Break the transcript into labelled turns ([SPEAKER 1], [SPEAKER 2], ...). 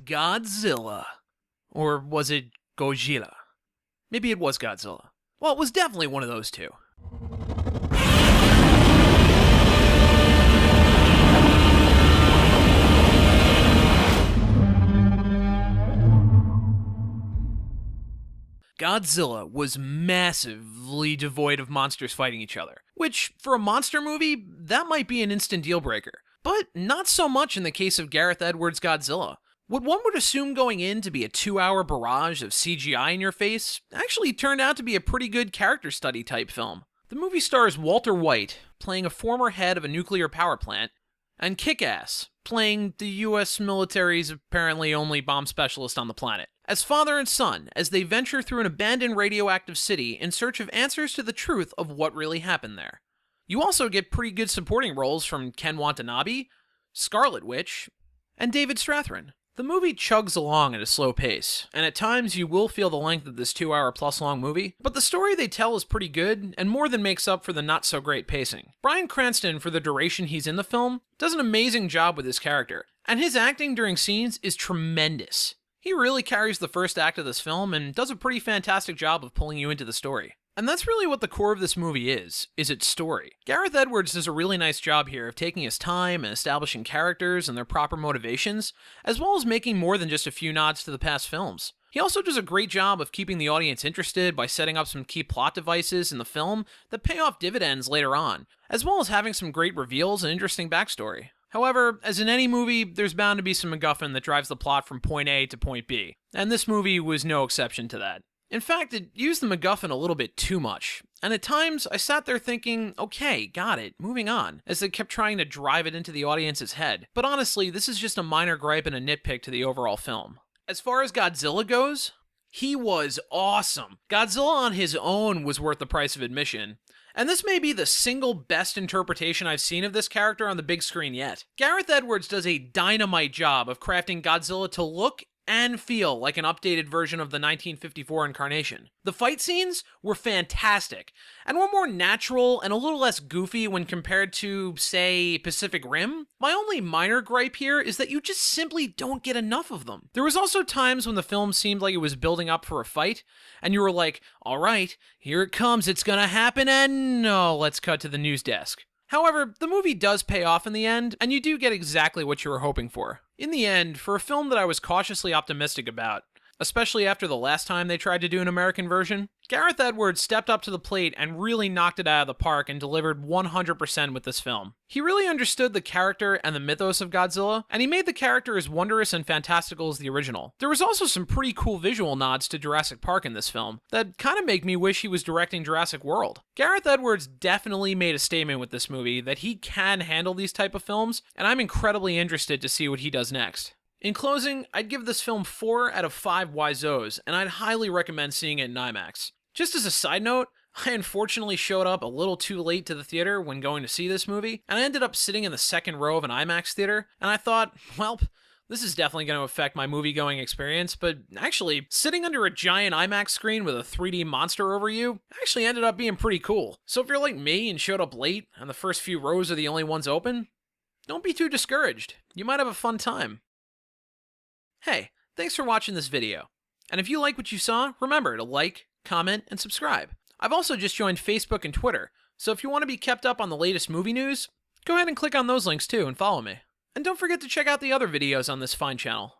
[SPEAKER 1] Godzilla. Or was it Godzilla? Maybe it was Godzilla. Well, it was definitely one of those two. Godzilla was massively devoid of monsters fighting each other, which, for a monster movie, that might be an instant deal breaker. But not so much in the case of Gareth Edwards' Godzilla. What one would assume going in to be a 2-hour barrage of CGI in your face actually turned out to be a pretty good character study type film. The movie stars Walter White, playing a former head of a nuclear power plant, and Kick-Ass, playing the US military's apparently only bomb specialist on the planet, as father and son as they venture through an abandoned radioactive city in search of answers to the truth of what really happened there. You also get pretty good supporting roles from Ken Watanabe, Scarlet Witch, and David Strathairn. The movie chugs along at a slow pace, and at times you will feel the length of this 2-hour-plus long movie, but the story they tell is pretty good, and more than makes up for the not-so-great pacing. Bryan Cranston, for the duration he's in the film, does an amazing job with his character, and his acting during scenes is tremendous. He really carries the first act of this film and does a pretty fantastic job of pulling you into the story. And that's really what the core of this movie is its story. Gareth Edwards does a really nice job here of taking his time and establishing characters and their proper motivations, as well as making more than just a few nods to the past films. He also does a great job of keeping the audience interested by setting up some key plot devices in the film that pay off dividends later on, as well as having some great reveals and interesting backstory. However, as in any movie, there's bound to be some MacGuffin that drives the plot from point A to point B, and this movie was no exception to that. In fact, it used the MacGuffin a little bit too much, and at times I sat there thinking, okay, got it, moving on, as they kept trying to drive it into the audience's head. But honestly, this is just a minor gripe and a nitpick to the overall film. As far as Godzilla goes, he was awesome. Godzilla on his own was worth the price of admission. And this may be the single best interpretation I've seen of this character on the big screen yet. Gareth Edwards does a dynamite job of crafting Godzilla to look and feel like an updated version of the 1954 incarnation. The fight scenes were fantastic, and were more natural and a little less goofy when compared to, say, Pacific Rim. My only minor gripe here is that you just simply don't get enough of them. There was also times when the film seemed like it was building up for a fight, and you were like, alright, here it comes, it's gonna happen, and no, let's cut to the news desk. However, the movie does pay off in the end, and you do get exactly what you were hoping for. In the end, for a film that I was cautiously optimistic about, especially after the last time they tried to do an American version, Gareth Edwards stepped up to the plate and really knocked it out of the park and delivered 100% with this film. He really understood the character and the mythos of Godzilla, and he made the character as wondrous and fantastical as the original. There was also some pretty cool visual nods to Jurassic Park in this film that kind of make me wish he was directing Jurassic World. Gareth Edwards definitely made a statement with this movie that he can handle these type of films, and I'm incredibly interested to see what he does next. In closing, I'd give this film 4 out of 5 Wiseaus, and I'd highly recommend seeing it in IMAX. Just as a side note, I unfortunately showed up a little too late to the theater when going to see this movie, and I ended up sitting in the second row of an IMAX theater, and I thought, well, this is definitely going to affect my movie-going experience, but actually, sitting under a giant IMAX screen with a 3D monster over you actually ended up being pretty cool. So if you're like me and showed up late, and the first few rows are the only ones open, don't be too discouraged. You might have a fun time. Hey, thanks for watching this video. And if you like what you saw, remember to like, comment, and subscribe. I've also just joined Facebook and Twitter, so if you want to be kept up on the latest movie news, go ahead and click on those links too and follow me. And don't forget to check out the other videos on this fine channel.